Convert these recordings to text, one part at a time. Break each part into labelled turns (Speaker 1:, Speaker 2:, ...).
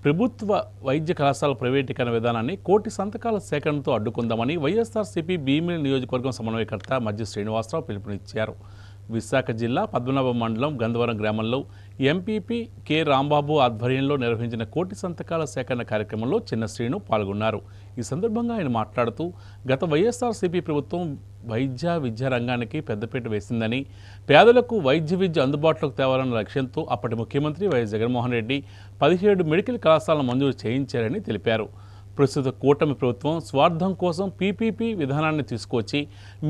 Speaker 1: ప్రభుత్వ వైద్య కళాశాల ప్రైవేటీకరణ విధానాన్ని కోటి సంతకాల సేకరణతో అడ్డుకుందామని వైఎస్ఆర్సీపీ భీమిలి నియోజకవర్గం సమన్వయకర్త మధ్య శ్రీనివాసరావు పిలుపునిచ్చారు. విశాఖ జిల్లా పద్మనాభం మండలం గంధవరం గ్రామంలో ఎంపీపీ కె రాంబాబు ఆధ్వర్యంలో నిర్వహించిన కోటి సంతకాల సేకరణ కార్యక్రమంలో చిన్న శ్రీను పాల్గొన్నారు. ఈ సందర్భంగా ఆయన మాట్లాడుతూ గత వైఎస్ఆర్సీపీ ప్రభుత్వం విద్యా రంగానికి పెద్దపీట వేసిందని, పేదలకు వైద్య విద్య అందుబాటులోకి తేవాలన్న లక్ష్యంతో అప్పటి ముఖ్యమంత్రి వైఎస్ జగన్మోహన్ రెడ్డి 17 మెడికల్ కళాశాలను మంజూరు చేయించారని తెలిపారు. ప్రస్తుత కూటమి ప్రభుత్వం స్వార్థం కోసం పీపీపీ విధానాన్ని తీసుకొచ్చి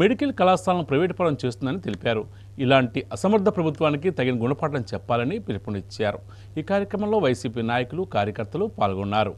Speaker 1: మెడికల్ కళాశాలను ప్రైవేటుపరం చేస్తుందని తెలిపారు. ఇలాంటి అసమర్థ ప్రభుత్వానికి తగిన గుణపాఠం చెప్పాలని పిలుపునిచ్చారు. ఈ కార్యక్రమంలో వైసీపీ నాయకులు, కార్యకర్తలు పాల్గొన్నారు.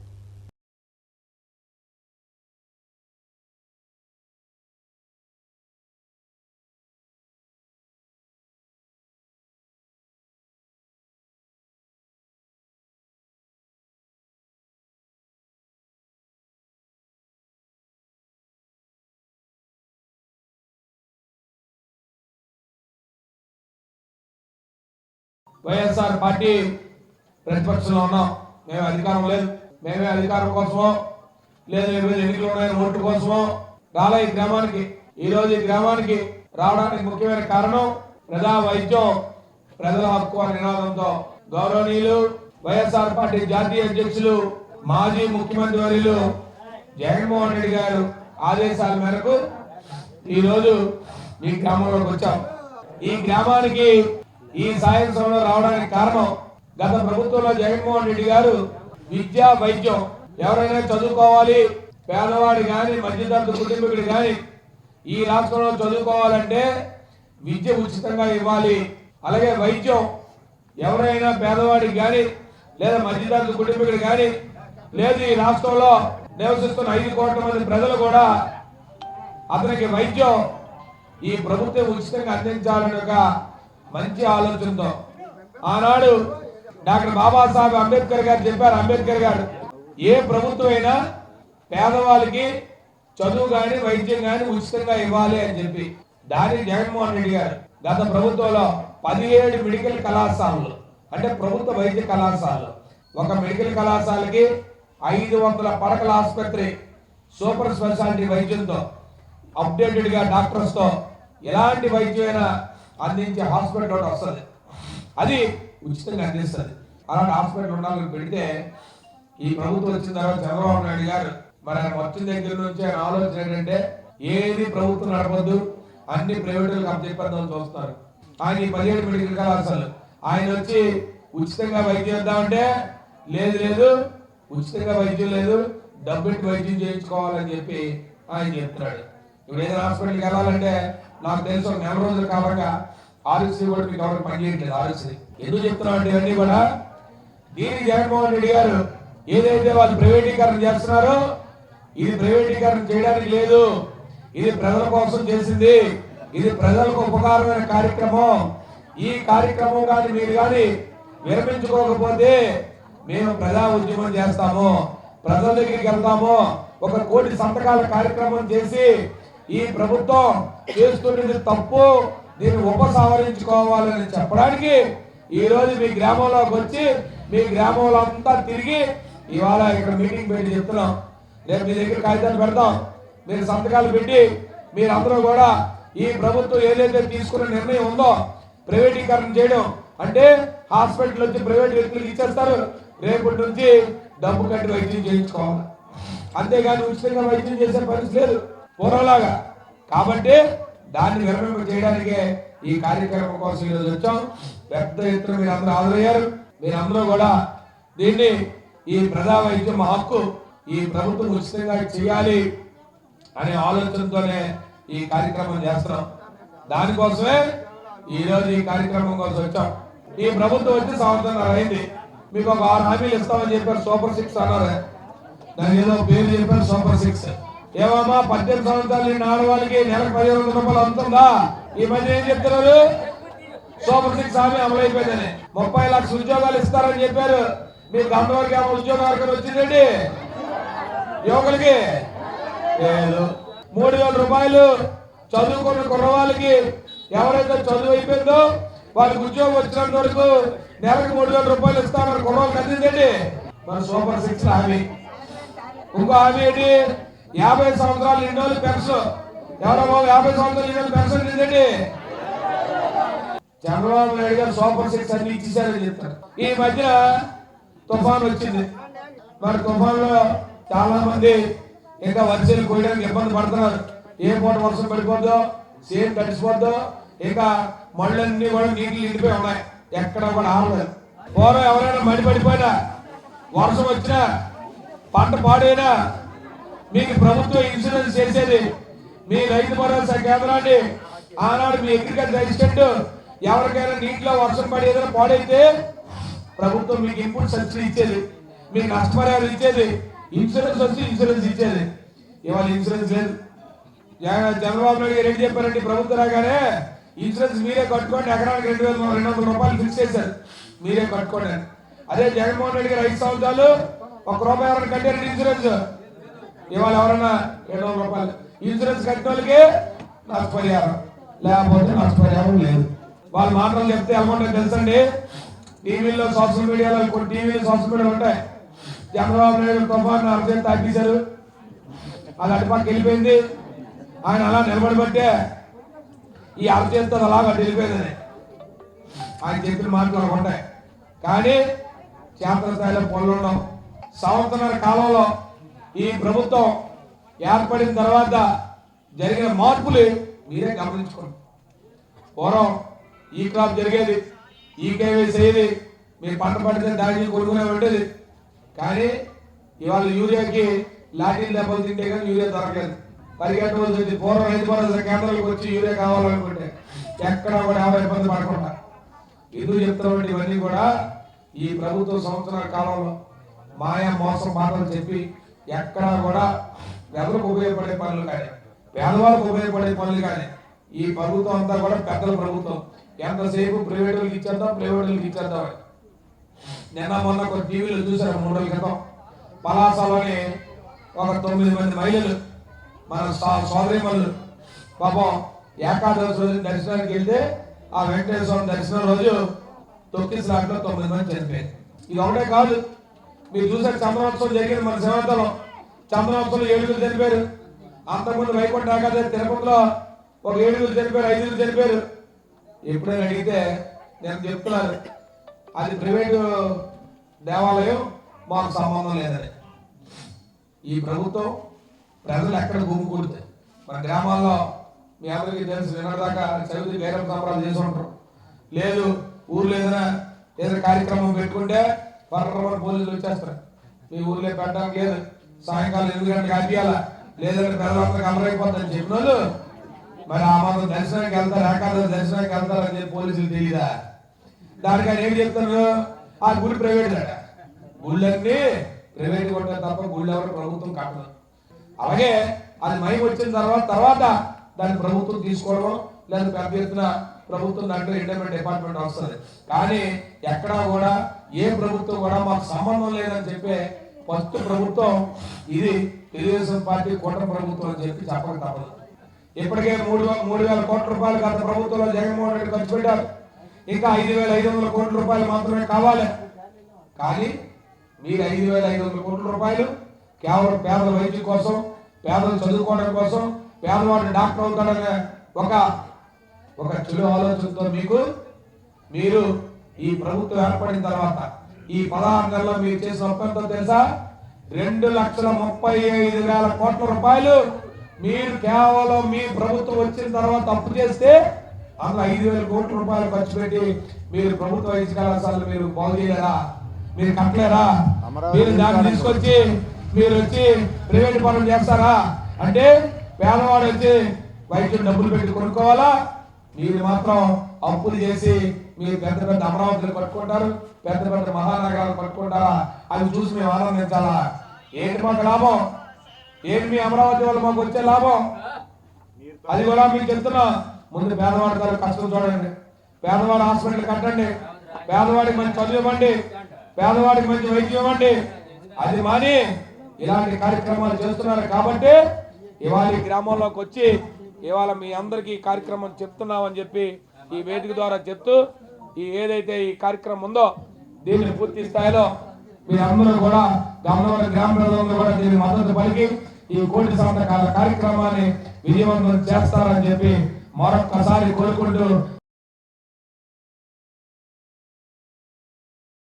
Speaker 2: వైఎస్ఆర్ పార్టీ ప్రతిపక్షంలో ఉన్నాం, మేము అధికారం లేదు, మేమే అధికారం కోసమో లేదు ఎన్నికలు ఉన్నాయి ఓటు కోసమో రాలే ఈ గ్రామానికి. ఈ రోజు ఈ గ్రామానికి రావడానికి ముఖ్యమైన కారణం ప్రజా వైద్యం ప్రజల హక్కు అనే నినాదంతో గౌరవనీయులు వైఎస్ఆర్ పార్టీ జాతీయ అధ్యక్షులు మాజీ ముఖ్యమంత్రి వర్యులు జగన్మోహన్ రెడ్డి గారు ఆదేశాల మేరకు ఈ రోజు ఈ గ్రామంలోకి వచ్చాం. ఈ గ్రామానికి ఈ సాయం సమయంలో రావడానికి కారణం గత ప్రభుత్వంలో జగన్మోహన్ రెడ్డి గారు విద్యా వైద్యం ఎవరైనా చదువుకోవాలి, పేదవాడు కానీ మధ్యతరగతి కుటుంబీకుడు కానీ ఈ రాష్ట్రంలో చదువుకోవాలంటే విద్య ఉచితంగా ఇవ్వాలి. అలాగే వైద్యం ఎవరైనా పేదవాడికి కానీ లేదా మధ్యతరగతి కుటుంబీకుడు కానీ లేదు ఈ రాష్ట్రంలో నివసిస్తున్న 5 కోట్ల మంది ప్రజలు కూడా అతనికి వైద్యం ఈ ప్రభుత్వం ఉచితంగా అందించాలని ఒక మంచి ఆలోచనతో ఆనాడు డాక్టర్ బాబాసాహెబ్ అంబేద్కర్ గారు చెప్పారు. అంబేద్కర్ గారు ఏ ప్రభుత్వం అయినా పేదవాళ్ళకి చదువు కానీ వైద్యం కానీ ఉచితంగా ఇవ్వాలి అని చెప్పి దాని జగన్మోహన్ రెడ్డి గారు గత ప్రభుత్వంలో 17 మెడికల్ కళాశాలలు అంటే ప్రభుత్వ వైద్య కళాశాలలు, ఒక మెడికల్ కళాశాలకి 500 పడకల ఆసుపత్రి, సూపర్ స్పెషాలిటీ వైద్యంతో అప్డేటెడ్ గా డాక్టర్స్ తో ఎలాంటి వైద్యమైనా అందించే హాస్పిటల్ ఒకటి వస్తుంది, అది ఉచితంగా అందిస్తుంది. అలాంటి హాస్పిటల్ ఉండాలని పెడితే ఈ ప్రభుత్వం వచ్చిన తర్వాత చంద్రబాబు నాయుడు గారు మరి ఆయన వచ్చిన దగ్గర నుంచి ఆయన ఆలోచన ఏంటంటే ఏది ప్రభుత్వం నడపద్దు, అన్ని ప్రైవేటులకు అప్పచెప్పేద్దామని చూస్తారు. ఆయన 17 మెడికల్ కళాశాలలు ఆయన వచ్చి ఉచితంగా వైద్యం ఇద్దామంటే లేదు ఉచితంగా వైద్యం లేదు, డబ్బుకి వైద్యం చేయించుకోవాలని చెప్పి ఆయన చెప్తున్నాడు. ఇప్పుడు ఏదైనా హాస్పిటల్కి వెళ్ళాలంటే నాకు తెలుసు 4 రోజులు కాబట్టి ఆర్ఎస్సీ కూడా మీకు ఎవరికి పనిచేయట్లేదు. ఆర్ఎస్సీ ఎందుకు చెప్తున్నాం అంటే ఇవన్నీ కూడా దీనికి జగన్మోహన్ రెడ్డి గారు ఏదైతే వాళ్ళు ప్రైవేటీకరణ చేస్తున్నారో ఇది ప్రైవేటీకరణ చేయడానికి లేదు, ఇది ప్రజల కోసం చేసింది, ఇది ప్రజలకు ఉపకారమైన కార్యక్రమం. ఈ కార్యక్రమం కానీ మీరు కానీ విరమించుకోకపోతే మేము ప్రజా ఉద్యమం చేస్తాము, ప్రజల దగ్గరికి వెళ్తాము, 1 కోటి సంతకాల కార్యక్రమం చేసి ఈ ప్రభుత్వం చేస్తున్నది తప్పు, దీన్ని ఉపసంహరించుకోవాలని చెప్పడానికి ఈ రోజు మీ గ్రామంలోకి వచ్చి మీ గ్రామంలో అంతా తిరిగి ఇవాళ ఇక్కడ మీటింగ్ పెట్టి చెప్తున్నాం. రేపు మీ దగ్గర కాగితాలు పెడతాం, మీరు సంతకాలు పెట్టి మీరందరూ కూడా ఈ ప్రభుత్వం ఏదైతే తీసుకున్న నిర్ణయం ఉందో ప్రైవేటీకరణ చేయడం అంటే హాస్పిటల్ వచ్చి ప్రైవేట్ వ్యక్తులకు ఇచ్చేస్తారు, రేపటి నుంచి డబ్బు కట్టి వైద్యం చేయించుకోవాలి, అంతేగాని ఉచితంగా వైద్యం చేసే పరిస్థితి లేదు పూర్వంలాగా. కాబట్టి దాన్ని విరమింప చేయడానికే ఈ కార్యక్రమం కోసం ఈరోజు వచ్చాం. పెద్ద ఎత్తున మీరు అందరూ హాజరయ్యారు. మీరందరూ కూడా దీన్ని ఈ ప్రజా వైద్యం హక్కు ఈ ప్రభుత్వం ఉచితంగా చేయాలి అనే ఆలోచనతోనే ఈ కార్యక్రమం చేస్తున్నాం. దానికోసమే ఈరోజు ఈ కార్యక్రమం కోసం వచ్చాం. ఈ ప్రభుత్వం వచ్చి సంవత్సరం అయింది, మీకు ఒక 6 హామీలు ఇస్తామని చెప్పారు, సూపర్ 6 అన్నారు, దాని ఏదో పేరు చెప్పారు సూపర్ 6. ఏమమ్మా 18 సంవత్సరాలు ఆడవాళ్ళకి నెలకు 1500 రూపాయలు అందుతుందా? ఈ మధ్య ఏం చెప్తున్నారు, సూపర్ 6 హామీ అమలైపోయిందని 30 లక్షల ఉద్యోగాలు ఇస్తారని చెప్పారు. మీకు అంతవరకు ఏమో ఉద్యోగం వచ్చిందండి యువకులకి? లేదు. 3000 రూపాయలు చదువుకున్న కుర్రవాళ్ళకి ఎవరైతే చదువు అయిపోయిందో వాళ్ళకి ఉద్యోగం వచ్చినంత వరకు నెలకు 3000 రూపాయలు ఇస్తామని కుర్రవాళ్ళకి అందిందండి. మన సూపర్ 6 హామీ. ఇంకో హామీ ఏంటి? 50 సంవత్సరాలు నిండోళ్ళు పెన్షన్. ఎవరో 50 సంవత్సరాలు నిండోళ్ళు పెన్షన్ ఏంటండి? చంద్రబాబు నాయుడు గారు సూపర్ 6 అన్ని ఇచ్చేసారని చెప్తారు. ఈ మధ్య తుఫాన్ వచ్చింది. మరి తుఫాన్లో చాలా మంది ఇంకా వర్షాలు కోయడానికి ఇబ్బంది పడుతున్నారు. ఏ పూట వర్షం పడిపోద్దో, సేమ్ తడిసిపోద్దో, ఇంకా మళ్ళన్నీ కూడా నీళ్ళు నిండిపోయి ఉన్నాయి. ఎక్కడ కూడా ఆరలేదు. పూర్వం ఎవరైనా మడి పడిపోయినా, వర్షం వచ్చినా, పంట పాడైనా మీకు ప్రభుత్వం ఇన్సూరెన్స్ చేసేది. మీ రైతు భరోసా కేంద్రాన్ని ఆనాడు మీ అగ్రికల్చర్ అసిస్టెంట్ ఎవరికైనా నీటిలో వర్షం పడి ఏదైనా పాడైతే ప్రభుత్వం మీకు ఇన్పుట్ సబ్సిడీ ఇచ్చేది, మీకు నష్టపరిహారం ఇచ్చేది, ఇన్సూరెన్స్ వచ్చి ఇన్సూరెన్స్ ఇచ్చేది. ఇవాళ ఇన్సూరెన్స్ లేదు. చంద్రబాబు నాయుడు గారు ఏం చెప్పారంటే ప్రభుత్వం రాగానే ఇన్సూరెన్స్ మీరే కట్టుకోండి, ఎకరానికి 2,200 రూపాయలు ఫిక్స్ చేశారు, మీరే కట్టుకోండి. అదే జగన్మోహన్ రెడ్డి గారు 5 సంవత్సరాలు ₹1 ఎవరైనా కట్టారండి ఇన్సూరెన్స్. ఇవాళ ఎవరన్నా 700 రూపాయలు ఇన్సూరెన్స్ కట్టిన వాళ్ళకి నష్టపరిహారం, లేకపోతే నష్టపరిహారం లేదు. వాళ్ళు మాటలు చెప్తే ఎలా తెలుసండి. టీవీలో సోషల్ మీడియాలో కొన్ని టీవీలు సోషల్ మీడియాలో ఉంటాయి. చంద్రబాబు నాయుడు తుఫాను అర్జెంట్ తగ్గించారు, అది అటుపక్క వెళ్ళిపోయింది, ఆయన అలా నిలబడిబట్టే ఈ అర్జెంట్ అలాగా వెళ్ళిపోయిందని ఆయన చెప్పిన మాటలు ఉంటాయి. కానీ క్షేత్రస్థాయిలో పనులు ఉండవు. సంవత్సరాల కాలంలో ఈ ప్రభుత్వం ఏర్పడిన తర్వాత జరిగిన మార్పులు మీరే గమనించుకోండి. పూర్వం ఈ క్రాప్ జరిగేది, ఈ కేవైసీ అయ్యేది, మీరు పంట పండితే దాడి కొనుక్కునే ఉండేది. కానీ ఇవాళ యూరియాకి లాఠీలు దెబ్బలు తింటే కానీ యూరియా దొరకలేదు. పరిగెట్టవలసింది. పూర్వం రైతు భరోసా కేంద్రాలకు వచ్చి యూరియా కావాలనుకుంటే ఎక్కడా కూడా ఎవరు ఇబ్బంది పడకుండా. ఎందుకు చెప్తామంటే ఇవన్నీ కూడా ఈ ప్రభుత్వ సంవత్సరాల కాలంలో మాయా మోసం మాటలు చెప్పి ఎక్కడా కూడా ఎవరికి ఉపయోగపడే పనులు కానీ, పేదవాళ్ళకు ఉపయోగపడే పనులు కానీ ఈ ప్రభుత్వం అంతా కూడా పెద్దల ప్రభుత్వం. ఎంతసేపు ప్రైవేటులకు ఇచ్చేద్దాం, ప్రైవేటులకు ఇచ్చేద్దాం. నిన్న మొన్న కొన్ని టీవీలు చూశారు 3 రోజుల క్రితం. పలాసలోని ఒక 9 మంది మహిళలు, మన సోదరిమణులు పాపం ఏకాదశి రోజు దర్శనానికి వెళ్తే ఆ వెంకటేశ్వర స్వామి దర్శనం రోజు తొక్కిసలాట్లో 9 మంది చనిపోయారు. ఇది ఒకటే కాదు, మీరు చూసారు చంద్రోత్సవం జరిగింది మన శివార్తలో. చంద్రోత్సవంలో 7 చనిపోయారు. అంతకుముందు వైకుంఠ ఏకాదశి తిరుపతిలో ఒక 7 చనిపోయారు, 5 చనిపోయారు. ఎప్పుడైనా అడిగితే నేను చెప్తున్నాను అది ప్రైవేటు దేవాలయం, మాకు సంబంధం లేదని. ఈ ప్రభుత్వం ప్రజలు ఎక్కడ గుమ్ముకూడితే మన గ్రామాల్లో మీ అందరికీ తెలుసు, నిన్నటిదాకా చవితి గైరం సంబరాలు చేసి ఉంటారు. లేదు ఊర్లో ఏదైనా కార్యక్రమం పెట్టుకుంటే పర్రమని పోలీసులు వచ్చేస్తారు. మీ ఊర్లో పెట్టడానికి లేదు, సాయంకాలం 8 గంటలకు ఆపియాలా, లేదంటే ప్రజలందరికీ అమరైపోతారని చెప్పిన వాళ్ళు మరి ఆ మాత్రం దర్శనానికి వెళ్తారు, ఏకాదశి దర్శనానికి వెళ్తారు అని చెప్పి పోలీసులు తెలియదా? దానికి ఆయన ఏం చెప్తారు, ఆ గుడి ప్రైవేట్ అట. గుళ్ళన్నీ ప్రైవేట్ కొట్టారు తప్ప గుళ్ళు ఎవరు ప్రభుత్వం కట్టదు. అలాగే అది మై వచ్చిన తర్వాత దాన్ని ప్రభుత్వం తీసుకోవడం, లేదా పెద్ద ఎత్తున ప్రభుత్వం దాంట్లో ఎండోమెంట్ డిపార్ట్మెంట్ వస్తుంది. కానీ ఎక్కడా కూడా ఏ ప్రభుత్వం కూడా మాకు సంబంధం లేదని చెప్పే ఫస్ట్ ప్రభుత్వం ఇది తెలుగుదేశం పార్టీ కూటమి ప్రభుత్వం అని చెప్పి చెప్పక తప్పదు. ఇప్పటికే 3,000 కోట్ల రూపాయలు గత ప్రభుత్వంలో జగన్మోహన్ రెడ్డి ఖర్చు పెట్టారు. ఇంకా 5,500 కోట్ల రూపాయలు మాత్రమే కావాలి. కానీ మీరు 5,500 కోట్ల రూపాయలు కేవలం పేదల వైద్యం కోసం, పేదలు చదువుకోవడం కోసం, పేదవాడిని డాక్టర్ అవుతాడనే ఒక చెడు ఆలోచనతో మీరు ఈ ప్రభుత్వం ఏర్పడిన తర్వాత ఈ 16 నెలల్లో మీరు చేసిన ఒప్పందం తెలుసా? 2,35,000 కోట్ల రూపాయలు మీరు కేవలం మీ ప్రభుత్వం వచ్చిన తర్వాత అప్పు చేస్తే అందులో 5,000 కోట్ల రూపాయలు ఖర్చు పెట్టి మీరు ప్రభుత్వ వైద్య కళాశాలలు మీరు బాగు చేయలేరా? మీరు కట్టలేరా? మీరు దాన్ని తీసుకొచ్చి మీరు వచ్చి ప్రైవేట్ పనులు చేస్తారా? అంటే పేదవాడు వచ్చి వైద్యులు డబ్బులు పెట్టి కొనుక్కోవాలా, మీరు మాత్రం అప్పులు చేసి మీరు పెద్ద పెద్ద అమరావతులు కట్టుకుంటారు, పెద్ద పెద్ద మహానగరాలు కట్టుకుంటారా? అవి చూసి మేము ఆనందించాలా? ఏంటి మాకు లాభం? ఏంటి మీ అమరావతి వల్ల మాకు వచ్చే లాభం? అది కూడా మీకు చెప్తున్నా. ముందు పేదవాడి గారు కష్టం చూడండి, పేదవాడి హాస్పిటల్ కట్టండి, పేదవాడికి మంచి చదువు ఇవ్వండి, పేదవాడికి మంచి వైద్యం ఇవ్వండి. అది మాని ఇలాంటి కార్యక్రమాలు చేస్తున్నారు కాబట్టి ఇవాళ ఈ గ్రామంలోకి వచ్చి ఇవాళ మీ అందరికీ ఈ కార్యక్రమం చెప్తున్నామని చెప్పి ఈ వేదిక ద్వారా చెప్తూ ఏదైతే ఈ కార్యక్రమం ఉందో దీన్ని పూర్తి స్థాయిలో మీరందరూ కూడా గమనవరం గ్రామ ప్రజలందరూ కూడా దీనికి మద్దతు పలికి ఈ కోటి సంతకాల కార్యక్రమాన్ని విజయవంతం చేస్తారని చెప్పి మరొక్కసారి కోరుకుంటూ